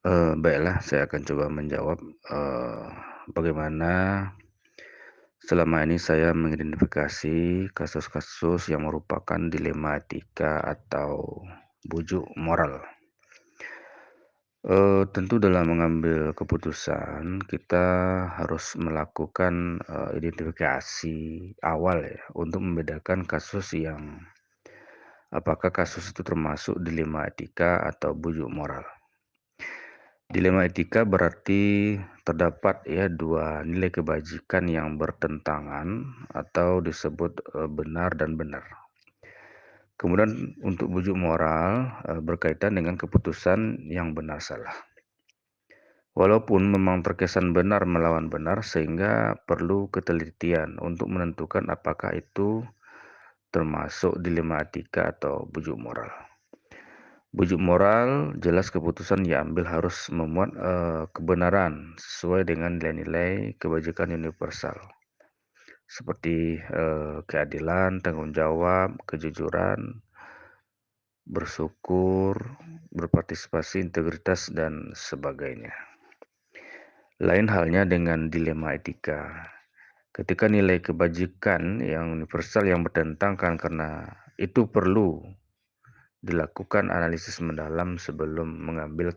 Baiklah, saya akan coba menjawab, bagaimana selama ini saya mengidentifikasi kasus-kasus yang merupakan dilema etika atau bujuk moral. Tentu dalam mengambil keputusan kita harus melakukan, identifikasi awal ya, untuk membedakan kasus yang apakah kasus itu termasuk dilema etika atau bujuk moral. Dilema etika berarti terdapat ya 2 nilai kebajikan yang bertentangan atau disebut, benar dan benar. Kemudian untuk bujuk moral, berkaitan dengan keputusan yang benar salah. Walaupun memang terkesan benar melawan benar sehingga perlu ketelitian untuk menentukan apakah itu termasuk dilema etika atau bujuk moral. Bujuk moral, jelas keputusan diambil harus memuat, kebenaran sesuai dengan nilai-nilai kebajikan universal, seperti, keadilan, tanggung jawab, kejujuran, bersyukur, berpartisipasi, integritas, dan sebagainya. Lain halnya dengan dilema etika. Ketika nilai kebajikan yang universal yang bertentangan karena itu perlu dilakukan analisis mendalam sebelum mengambil,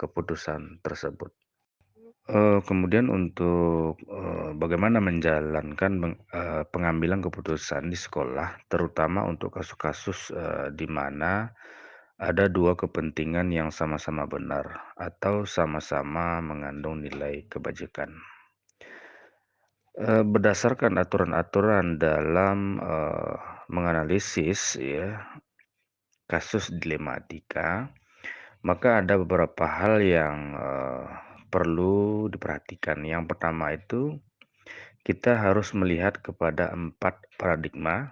keputusan tersebut. Kemudian untuk, bagaimana menjalankan pengambilan keputusan di sekolah, terutama untuk kasus-kasus, di mana ada 2 kepentingan yang sama-sama benar atau sama-sama mengandung nilai kebajikan. Berdasarkan aturan-aturan dalam, menganalisis ya, kasus dilematika, maka ada beberapa hal yang, perlu diperhatikan. Yang pertama itu, kita harus melihat kepada 4 paradigma,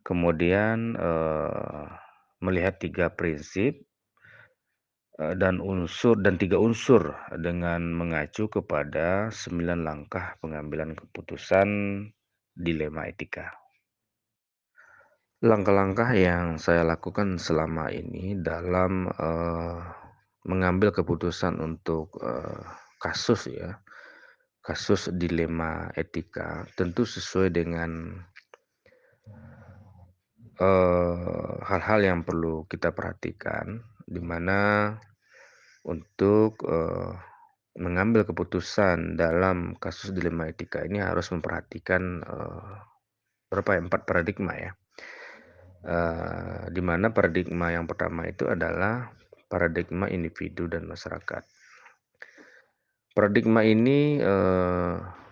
kemudian, melihat 3 prinsip, dan 3 unsur dengan mengacu kepada 9 langkah pengambilan keputusan dilema etika. Langkah-langkah yang saya lakukan selama ini dalam, mengambil keputusan untuk, kasus ya, kasus dilema etika tentu sesuai dengan, hal-hal yang perlu kita perhatikan, di mana untuk, mengambil keputusan dalam kasus dilema etika ini harus memperhatikan, berapa ya, 4 paradigma ya. Di mana paradigma yang pertama itu adalah paradigma individu dan masyarakat. Paradigma ini,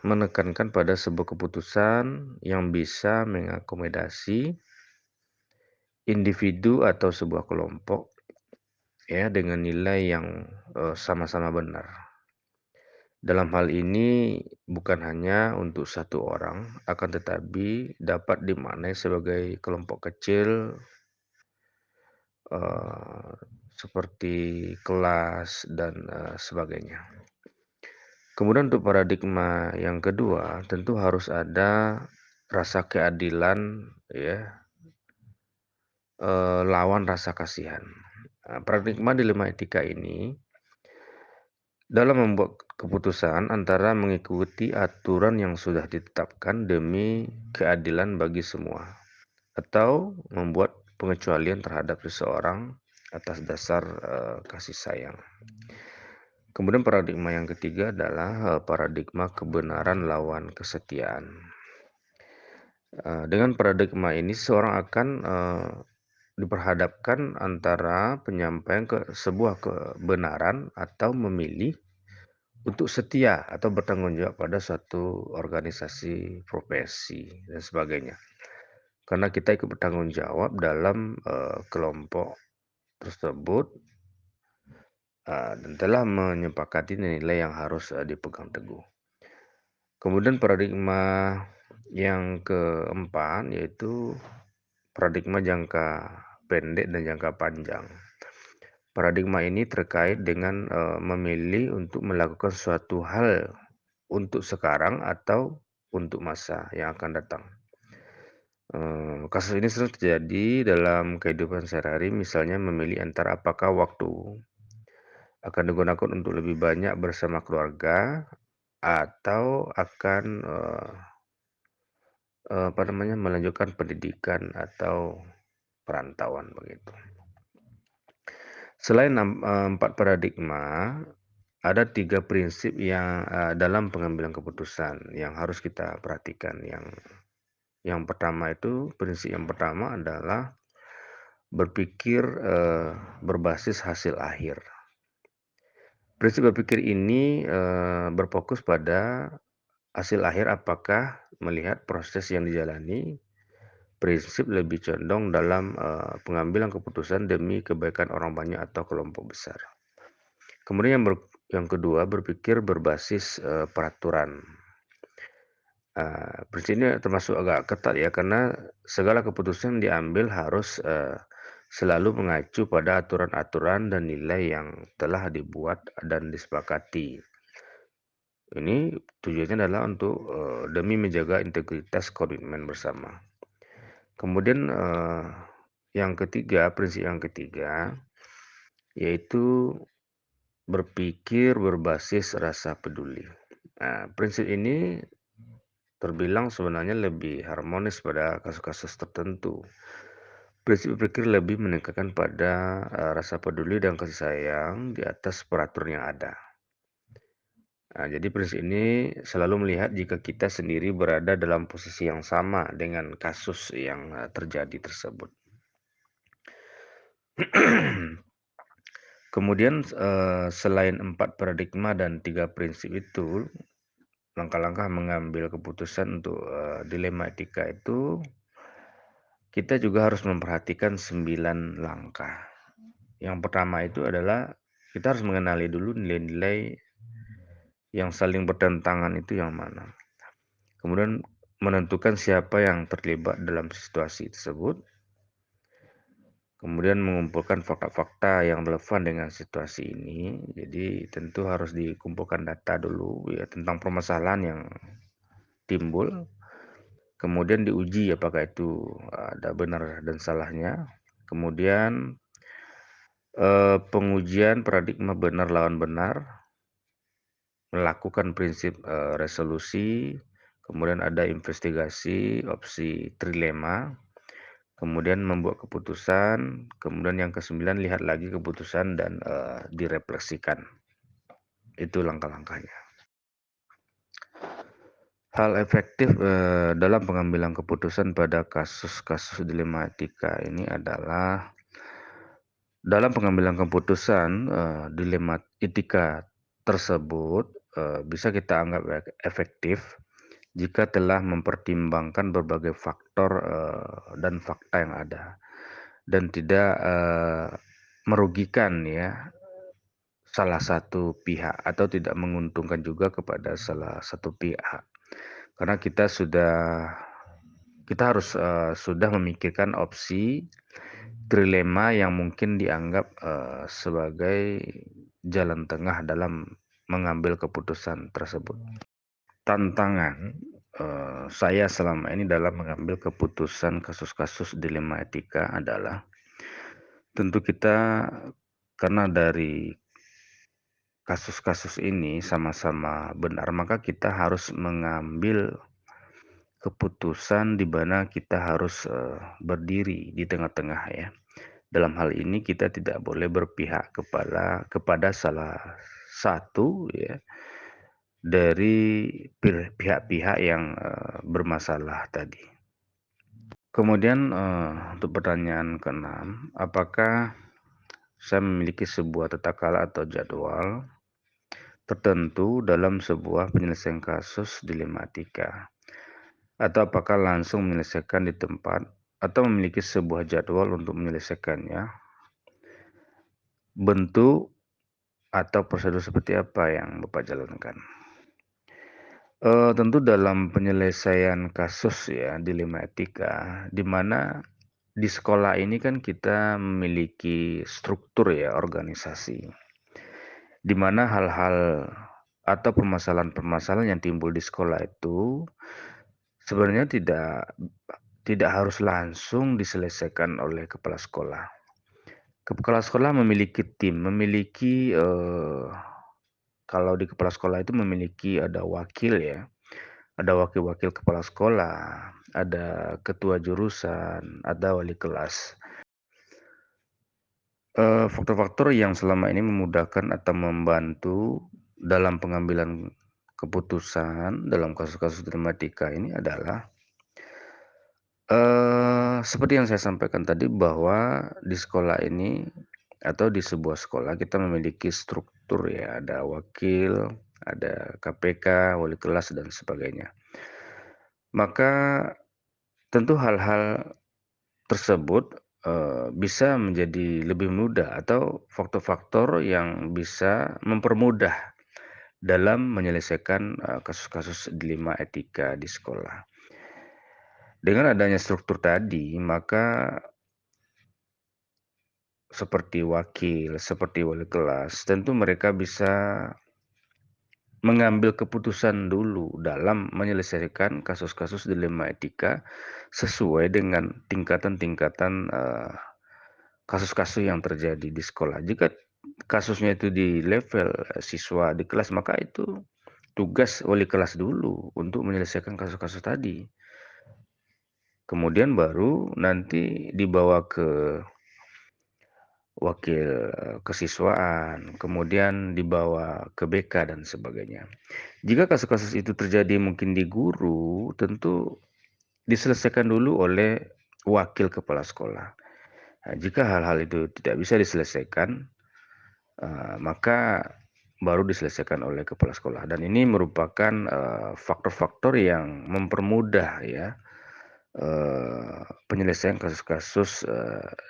menekankan pada sebuah keputusan yang bisa mengakomodasi individu atau sebuah kelompok ya dengan nilai yang, sama-sama benar. Dalam hal ini bukan hanya untuk satu orang, akan tetapi dapat dimaknai sebagai kelompok kecil, eee, seperti kelas dan, sebagainya. Kemudian untuk paradigma yang kedua, tentu harus ada rasa keadilan ya, lawan rasa kasihan. Paradigma dilema etika ini dalam membuat keputusan antara mengikuti aturan yang sudah ditetapkan demi keadilan bagi semua, atau membuat pengecualian terhadap seseorang atas dasar, kasih sayang. Kemudian paradigma yang ketiga adalah, paradigma kebenaran lawan kesetiaan. Dengan paradigma ini seseorang akan, diperhadapkan antara penyampaian sebuah kebenaran atau memilih untuk setia atau bertanggung jawab pada suatu organisasi, profesi, dan sebagainya. Karena kita ikut bertanggung jawab dalam, kelompok tersebut, dan telah menyepakati nilai yang harus, dipegang teguh. Kemudian paradigma yang keempat yaitu paradigma jangka pendek dan jangka panjang. Paradigma ini terkait dengan, memilih untuk melakukan suatu hal untuk sekarang atau untuk masa yang akan datang. Kasus ini sering terjadi dalam kehidupan sehari-hari, misalnya memilih antara apakah waktu akan digunakan untuk lebih banyak bersama keluarga atau akan, apa namanya, melanjutkan pendidikan atau perantauan begitu. Selain 4 paradigma, ada 3 prinsip yang, dalam pengambilan keputusan yang harus kita perhatikan. Yang pertama itu, prinsip yang pertama adalah berpikir, berbasis hasil akhir. Prinsip berpikir ini, berfokus pada hasil akhir, apakah melihat proses yang dijalani. Prinsip lebih condong dalam, pengambilan keputusan demi kebaikan orang banyak atau kelompok besar. Kemudian yang kedua, berpikir berbasis, peraturan. Prinsip ini termasuk agak ketat ya, karena segala keputusan diambil harus, selalu mengacu pada aturan-aturan dan nilai yang telah dibuat dan disepakati. Ini tujuannya adalah untuk, demi menjaga integritas komitmen bersama. Kemudian, prinsip yang ketiga, yaitu berpikir berbasis rasa peduli. Nah, prinsip ini terbilang sebenarnya lebih harmonis pada kasus-kasus tertentu. Prinsip berpikir lebih menekankan pada, rasa peduli dan kasih sayang di atas peraturan yang ada. Nah, jadi prinsip ini selalu melihat jika kita sendiri berada dalam posisi yang sama dengan kasus yang, terjadi tersebut. Kemudian, selain 4 paradigma dan 3 prinsip itu, langkah-langkah mengambil keputusan untuk, dilema etika itu, kita juga harus memperhatikan 9 langkah. Yang pertama itu adalah kita harus mengenali dulu nilai-nilai yang saling bertentangan itu yang mana. Kemudian menentukan siapa yang terlibat dalam situasi tersebut. Kemudian mengumpulkan fakta-fakta yang relevan dengan situasi ini. Jadi tentu harus dikumpulkan data dulu ya tentang permasalahan yang timbul. Kemudian diuji apakah itu ada benar dan salahnya. Kemudian pengujian paradigma benar lawan benar, melakukan prinsip resolusi, kemudian ada investigasi opsi trilema, kemudian membuat keputusan, kemudian yang kesembilan lihat lagi keputusan dan direfleksikan. Itu langkah-langkahnya. Hal efektif dalam pengambilan keputusan pada kasus-kasus dilema etika ini adalah dalam pengambilan keputusan dilema etika tersebut bisa kita anggap efektif jika telah mempertimbangkan berbagai faktor dan fakta yang ada dan tidak merugikan ya salah satu pihak atau tidak menguntungkan juga kepada salah satu pihak. Karena kita harus sudah memikirkan opsi trilema yang mungkin dianggap sebagai jalan tengah dalam mengambil keputusan tersebut. Tantangan saya selama ini dalam mengambil keputusan kasus-kasus dilema etika adalah tentu kita karena dari kasus-kasus ini sama-sama benar, maka kita harus mengambil keputusan di mana kita harus berdiri di tengah-tengah ya. Dalam hal ini kita tidak boleh berpihak kepada salah satu ya dari pihak-pihak yang bermasalah tadi. Kemudian untuk pertanyaan keenam, apakah saya memiliki sebuah tata cara atau jadwal tertentu dalam sebuah penyelesaian kasus dilematika? Atau apakah langsung menyelesaikan di tempat atau memiliki sebuah jadwal untuk menyelesaikannya? Bentuk atau prosedur seperti apa yang Bapak jalankan? Tentu dalam penyelesaian kasus ya dilema etika, di mana di sekolah ini kan kita memiliki struktur ya organisasi, di mana hal-hal atau permasalahan-permasalahan yang timbul di sekolah itu sebenarnya tidak harus langsung diselesaikan oleh kepala sekolah. Kepala sekolah memiliki tim, kalau di kepala sekolah itu memiliki ada wakil ya, ada wakil-wakil kepala sekolah, ada ketua jurusan, ada wali kelas. Faktor-faktor yang selama ini memudahkan atau membantu dalam pengambilan keputusan dalam kasus-kasus dilematika ini adalah, seperti yang saya sampaikan tadi bahwa di sekolah ini atau di sebuah sekolah kita memiliki struktur ya, ada wakil, ada KPK, wali kelas dan sebagainya. Maka tentu hal-hal tersebut, bisa menjadi lebih mudah atau faktor-faktor yang bisa mempermudah dalam menyelesaikan, kasus-kasus dilema etika di sekolah. Dengan adanya struktur tadi, maka seperti wakil, seperti wali kelas, tentu mereka bisa mengambil keputusan dulu dalam menyelesaikan kasus-kasus dilema etika sesuai dengan tingkatan-tingkatan, kasus-kasus yang terjadi di sekolah. Jika kasusnya itu di level siswa di kelas, maka itu tugas wali kelas dulu untuk menyelesaikan kasus-kasus tadi. Kemudian baru nanti dibawa ke wakil kesiswaan, kemudian dibawa ke BK dan sebagainya. Jika kasus-kasus itu terjadi mungkin di guru, tentu diselesaikan dulu oleh wakil kepala sekolah. Nah, jika hal-hal itu tidak bisa diselesaikan, maka baru diselesaikan oleh kepala sekolah dan ini merupakan, faktor-faktor yang mempermudah ya, penyelesaian kasus-kasus,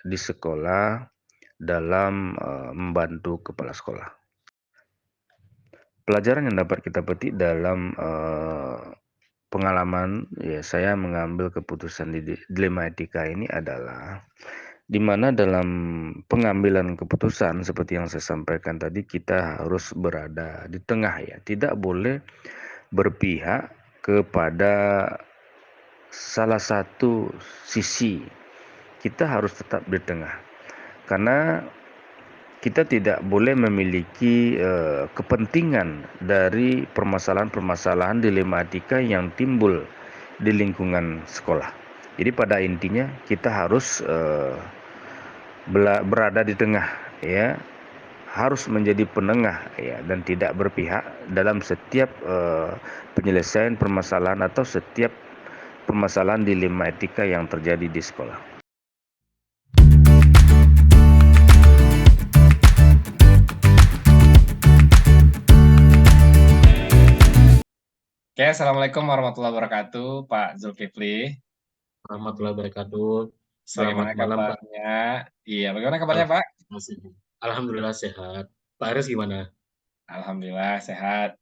di sekolah dalam, membantu kepala sekolah. Pelajaran yang dapat kita petik dalam, pengalaman ya saya mengambil keputusan di dilema etika ini adalah di mana dalam pengambilan keputusan seperti yang saya sampaikan tadi, kita harus berada di tengah ya, tidak boleh berpihak kepada salah satu sisi, kita harus tetap di tengah. Karena kita tidak boleh memiliki, kepentingan dari permasalahan-permasalahan dilematika yang timbul di lingkungan sekolah. Jadi pada intinya kita harus, berada di tengah ya, harus menjadi penengah ya dan tidak berpihak dalam setiap, penyelesaian permasalahan atau setiap permasalahan dilema etika yang terjadi di sekolah. Oke, Assalamualaikum warahmatullahi wabarakatuh, Pak Zulkifli. Warahmatullahi wabarakatuh. Selamat Bagaimana malam, Pak. kabarnya? Iya, bagaimana kabarnya, Pak? Alhamdulillah sehat. Pak Aris gimana? Alhamdulillah sehat.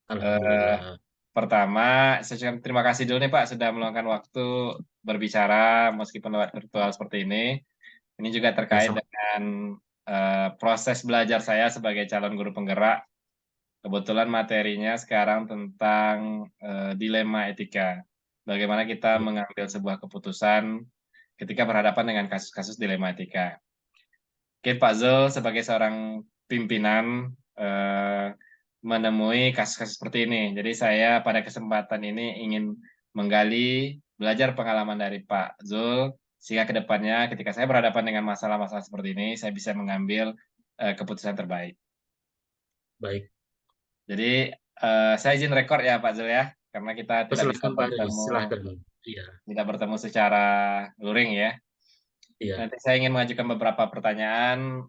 Eh, Alhamdulillah. Pertama, saya ucapkan terima kasih dulu nih Pak sudah meluangkan waktu berbicara meskipun lewat virtual seperti ini. Ini juga Ya, terkait dengan proses belajar saya sebagai calon guru penggerak. Kebetulan materinya sekarang tentang dilema etika. Bagaimana kita mengambil sebuah keputusan ketika berhadapan dengan kasus-kasus dilema etika. Oke, Pak Zul sebagai seorang pimpinan menemui kasus-kasus seperti ini. Jadi saya pada kesempatan ini ingin menggali, belajar pengalaman dari Pak Zul, sehingga ke depannya ketika saya berhadapan dengan masalah-masalah seperti ini, saya bisa mengambil keputusan terbaik. baik. Jadi saya izin rekor ya Pak Zul ya, karena kita tidak bisa Silakan Pak Aris, bertemu, silahkan. Iya, tidak bertemu secara luring ya. iya, Nanti saya ingin mengajukan beberapa pertanyaan,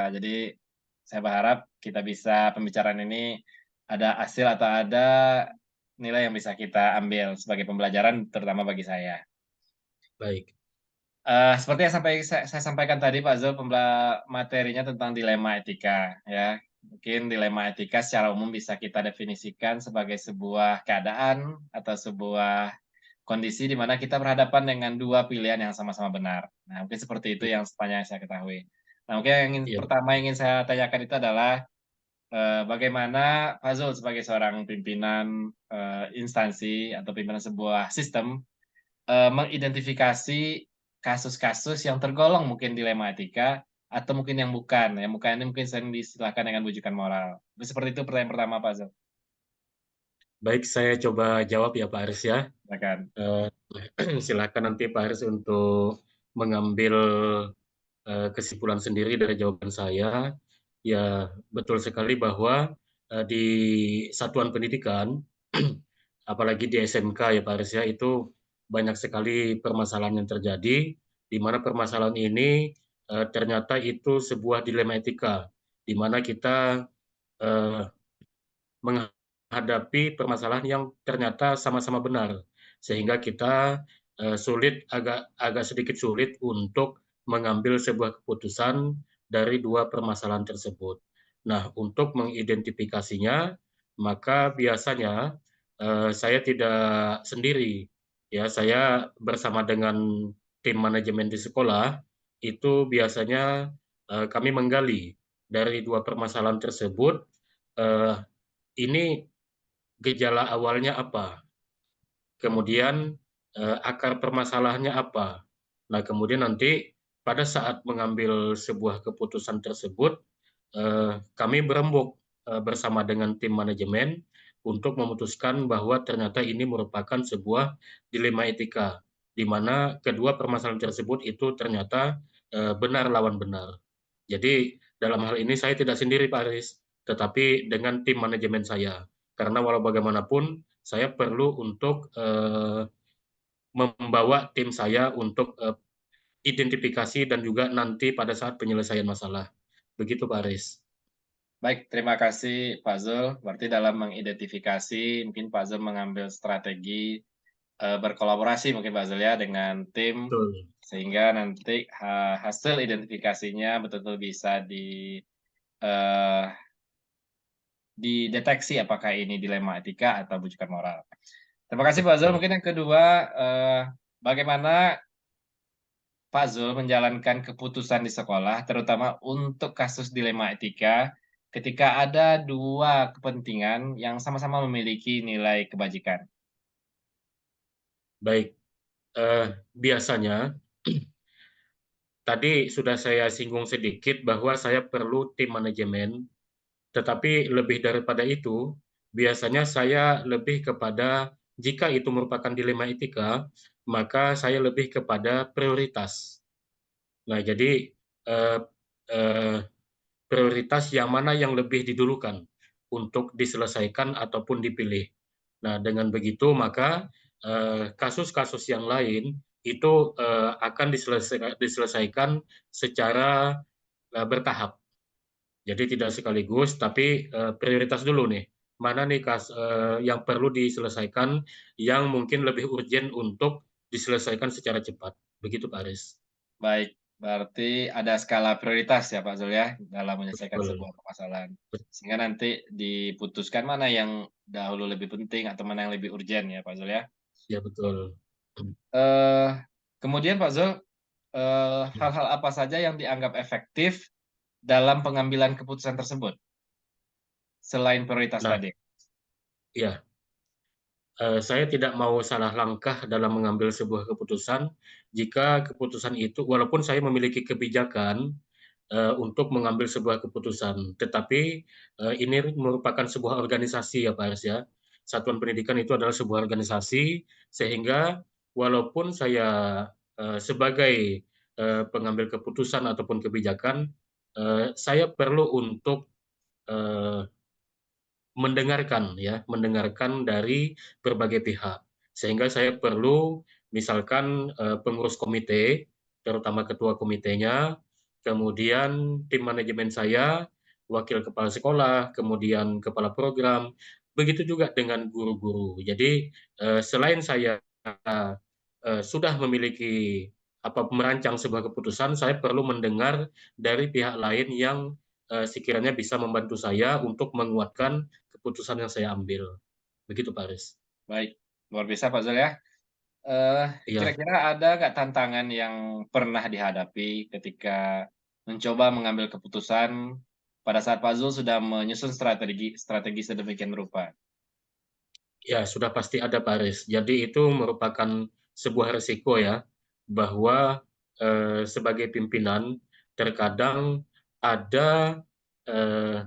jadi saya berharap kita bisa pembicaraan ini ada hasil atau ada nilai yang bisa kita ambil sebagai pembelajaran terutama bagi saya. baik. Seperti yang saya sampaikan tadi Pak Zul, materinya tentang dilema etika ya. Mungkin dilema etika secara umum bisa kita definisikan sebagai sebuah keadaan atau sebuah kondisi di mana kita berhadapan dengan dua pilihan yang sama-sama benar. Nah, mungkin seperti itu yang sepanjang saya ketahui. Nah, mungkin Iya, pertama yang ingin saya tanyakan itu adalah bagaimana Pak Zul sebagai seorang pimpinan instansi atau pimpinan sebuah sistem mengidentifikasi kasus-kasus yang tergolong mungkin dilema etika atau mungkin yang bukan. Yang bukan ini mungkin sering diistilahkan dengan bujukan moral. Mungkin seperti itu pertanyaan pertama, Pak Zul. Baik, saya coba jawab ya Pak Aris ya. Silakan. Eh, Silakan nanti Pak Aris untuk mengambil kesimpulan sendiri dari jawaban saya. Ya, betul sekali bahwa di satuan pendidikan, apalagi di SMK ya Pak Aris ya, itu banyak sekali permasalahan yang terjadi, di mana permasalahan ini ternyata itu sebuah dilema etika, di mana kita eh, menghadapi permasalahan yang ternyata sama-sama benar, sehingga kita agak sedikit sulit untuk mengambil sebuah keputusan dari dua permasalahan tersebut. Nah, untuk mengidentifikasinya, maka biasanya saya tidak sendiri, ya saya bersama dengan tim manajemen di sekolah itu biasanya kami menggali dari dua permasalahan tersebut. eh, ini gejala awalnya apa, kemudian akar permasalahannya apa. Nah, kemudian nanti pada saat mengambil sebuah keputusan tersebut, kami berembuk bersama dengan tim manajemen untuk memutuskan bahwa ternyata ini merupakan sebuah dilema etika, di mana kedua permasalahan tersebut itu ternyata benar lawan benar. Jadi dalam hal ini saya tidak sendiri Pak Aris, tetapi dengan tim manajemen saya. Karena walau bagaimanapun saya perlu untuk membawa tim saya untuk identifikasi dan juga nanti pada saat penyelesaian masalah. Begitu Pak Aris. Baik, terima kasih Pak Zul. Berarti dalam mengidentifikasi mungkin Pak Zul mengambil strategi, berkolaborasi mungkin Pak Zul ya dengan tim, Betul. sehingga nanti hasil identifikasinya betul-betul bisa eee, dideteksi apakah ini dilema etika atau bujukan moral. Terima kasih Pak Zul. Betul. Mungkin yang kedua, bagaimana Pak Zul menjalankan keputusan di sekolah, terutama untuk kasus dilema etika, ketika ada dua kepentingan yang sama-sama memiliki nilai kebajikan. Baik, biasanya tadi sudah saya singgung sedikit bahwa saya perlu tim manajemen, tetapi lebih daripada itu, biasanya saya lebih kepada jika itu merupakan dilema etika, maka saya lebih kepada prioritas. Nah, jadi eh, eh, prioritas yang mana yang lebih didulukan untuk diselesaikan ataupun dipilih. Nah, dengan begitu maka kasus-kasus yang lain itu akan diselesaikan secara bertahap. Jadi tidak sekaligus, tapi prioritas dulu nih. Mana nih yang perlu diselesaikan yang mungkin lebih urgent untuk diselesaikan secara cepat. Begitu Pak Aris. Baik, berarti ada skala prioritas ya Pak Zul ya, dalam menyelesaikan Betul. sebuah permasalahan. Sehingga nanti diputuskan mana yang dahulu lebih penting atau mana yang lebih urgent ya Pak Zul ya. Ya betul. Eh, Kemudian Pak Zul, hal-hal apa saja yang dianggap efektif dalam pengambilan keputusan tersebut, selain prioritas Nah, tadi? ya, saya tidak mau salah langkah dalam mengambil sebuah keputusan jika keputusan itu, walaupun saya memiliki kebijakan untuk mengambil sebuah keputusan, tetapi ini merupakan sebuah organisasi ya Pak Aris ya. Satuan pendidikan itu adalah sebuah organisasi, sehingga walaupun saya sebagai pengambil keputusan ataupun kebijakan, saya perlu untuk eh, mendengarkan dari berbagai pihak. Sehingga saya perlu misalkan pengurus komite, terutama ketua komitenya, kemudian tim manajemen saya, wakil kepala sekolah, kemudian kepala program, begitu juga dengan guru-guru. Jadi selain saya sudah memiliki merancang sebuah keputusan, saya perlu mendengar dari pihak lain yang sekiranya bisa membantu saya untuk menguatkan keputusan yang saya ambil. Begitu Pak Aris. Baik, luar biasa Pak Zul ya. Iya, Kira-kira ada nggak tantangan yang pernah dihadapi ketika mencoba mengambil keputusan pada saat Pak Zul sudah menyusun strategi strategi sedemikian rupa? ya sudah pasti ada Pak Aris. Jadi itu merupakan sebuah resiko ya, bahwa sebagai pimpinan terkadang ada eh,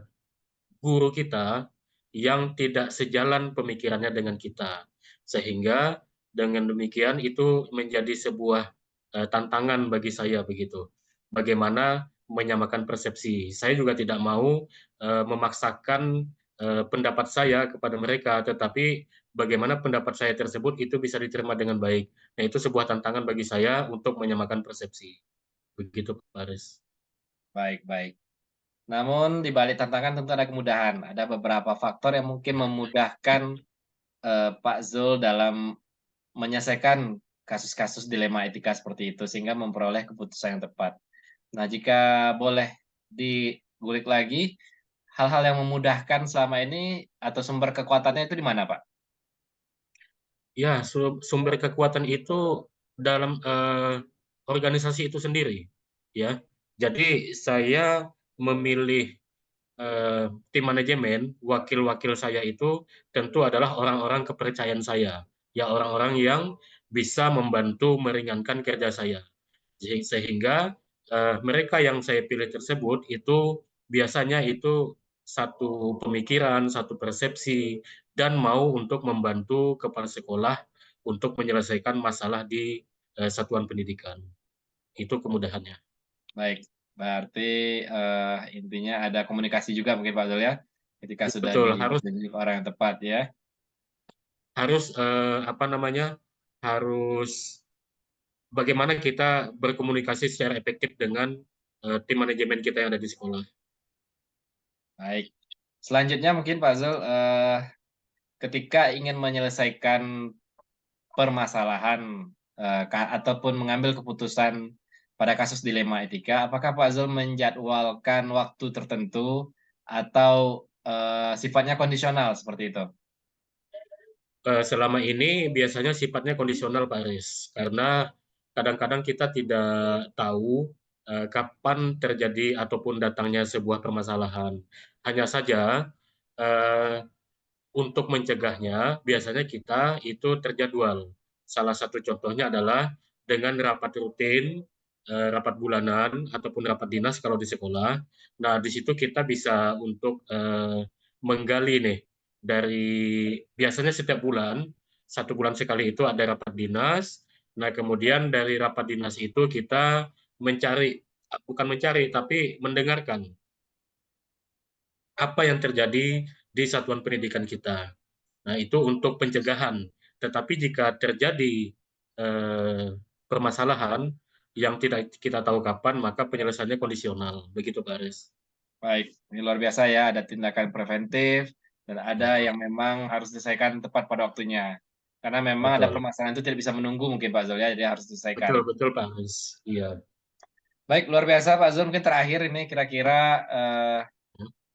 guru kita yang tidak sejalan pemikirannya dengan kita. Sehingga dengan demikian itu menjadi sebuah tantangan bagi saya begitu. Bagaimana menyamakan persepsi. Saya juga tidak mau memaksakan pendapat saya kepada mereka, tetapi bagaimana pendapat saya tersebut itu bisa diterima dengan baik. Nah, itu sebuah tantangan bagi saya untuk menyamakan persepsi. Begitu, Pak Aris. Baik, baik. Namun di balik tantangan tentu ada kemudahan. Ada beberapa faktor yang mungkin memudahkan, Pak Zul dalam menyelesaikan kasus-kasus dilema etika seperti itu, sehingga memperoleh keputusan yang tepat. Nah, jika boleh digulik lagi, hal-hal yang memudahkan selama ini atau sumber kekuatannya itu di mana, Pak? Ya, sumber kekuatan itu dalam organisasi itu sendiri, ya. Jadi saya memilih tim manajemen, wakil-wakil saya itu tentu adalah orang-orang kepercayaan saya, ya orang-orang yang bisa membantu meringankan kerja saya. Sehingga mereka yang saya pilih tersebut itu biasanya itu satu pemikiran, satu persepsi, dan mau untuk membantu kepala sekolah untuk menyelesaikan masalah di satuan pendidikan. Itu kemudahannya. Baik, berarti, intinya ada komunikasi juga mungkin Pak Zul ya, ketika sudah Betul, ditunjuk orang yang tepat ya. harus apa namanya, harus bagaimana kita berkomunikasi secara efektif dengan tim manajemen kita yang ada di sekolah. Baik. Selanjutnya mungkin Pak Zul, ketika ingin menyelesaikan permasalahan, ataupun mengambil keputusan pada kasus dilema etika, apakah Pak Zul menjadwalkan waktu tertentu atau, sifatnya kondisional seperti itu? Selama ini biasanya sifatnya kondisional, Pak Aris, karena kadang-kadang kita tidak tahu kapan terjadi ataupun datangnya sebuah permasalahan. Hanya saja untuk mencegahnya biasanya kita itu terjadwal. Salah satu contohnya adalah dengan rapat rutin, rapat bulanan ataupun rapat dinas kalau di sekolah. Nah, di situ kita bisa untuk menggali nih dari biasanya setiap bulan, 1 bulan sekali itu ada rapat dinas. Nah, kemudian dari rapat dinas itu kita mencari, bukan mencari, tapi mendengarkan apa yang terjadi di satuan pendidikan kita. Nah, itu untuk pencegahan. Tetapi jika terjadi permasalahan yang tidak kita tahu kapan, maka penyelesaiannya kondisional. Begitu, Pak Aris. Baik, ini luar biasa ya, ada tindakan preventif dan ada Ya, yang memang harus diselesaikan tepat pada waktunya. Karena memang ada betul. permasalahan itu tidak bisa menunggu mungkin Pak Zul ya, jadi harus Betul, diselesaikan. betul, Pak Aris. Iya. Baik, luar biasa Pak Zul, mungkin terakhir ini kira-kira,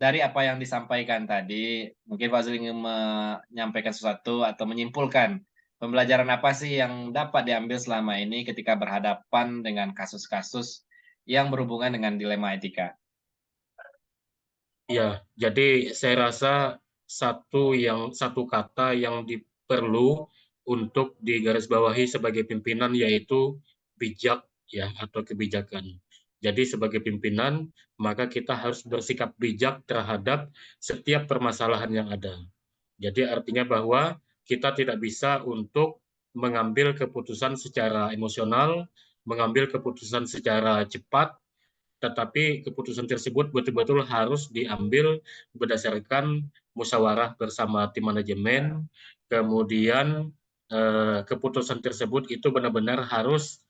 dari apa yang disampaikan tadi, mungkin Pak Zul ingin menyampaikan sesuatu atau menyimpulkan, pembelajaran apa sih yang dapat diambil selama ini ketika berhadapan dengan kasus-kasus yang berhubungan dengan dilema etika? Ya, jadi saya rasa satu kata yang perlu untuk digarisbawahi sebagai pimpinan yaitu bijak ya atau kebijakan. Jadi sebagai pimpinan maka kita harus bersikap bijak terhadap setiap permasalahan yang ada. Jadi artinya bahwa kita tidak bisa untuk mengambil keputusan secara emosional, mengambil keputusan secara cepat, tetapi keputusan tersebut betul-betul harus diambil berdasarkan musyawarah bersama tim manajemen, kemudian keputusan tersebut itu benar-benar harus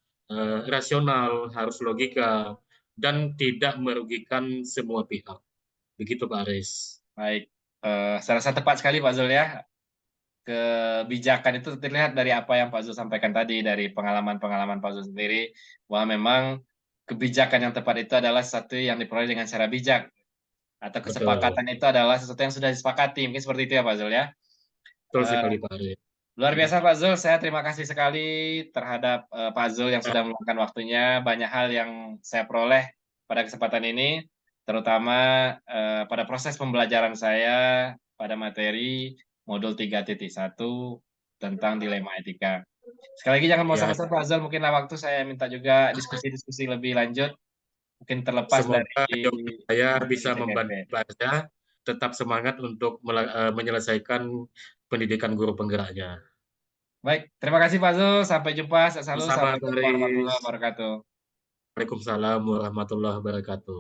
rasional, harus logika, dan tidak merugikan semua pihak. Begitu, Pak Aris. Baik, saya rasa tepat sekali Pak Zul ya. Kebijakan itu terlihat dari apa yang Pak Zul sampaikan tadi, dari pengalaman-pengalaman Pak Zul sendiri, bahwa memang kebijakan yang tepat itu adalah sesuatu yang diperoleh dengan cara bijak, atau Betul, kesepakatan itu adalah sesuatu yang sudah disepakati, mungkin seperti itu ya Pak Zul ya. betul Eee, sekali, Pak Aris. Luar biasa Pak Zul, saya terima kasih sekali terhadap, Pak Zul yang sudah meluangkan waktunya, banyak hal yang saya peroleh pada kesempatan ini, terutama, pada proses pembelajaran saya pada materi modul 3.1 tentang dilema etika. Sekali lagi jangan Ya, bosan-bosan Pak Azul, mungkin lain waktu saya minta juga diskusi-diskusi lebih lanjut, mungkin terlepas dari semoga jawaban saya bisa CGP. membantu Anda tetap semangat untuk menyelesaikan pendidikan guru penggeraknya. Baik, terima kasih Pak Zul, sampai jumpa, sehat selalu, Sama-sama, assalamualaikum Faris. warahmatullahi wabarakatuh. Waalaikumsalam warahmatullahi wabarakatuh.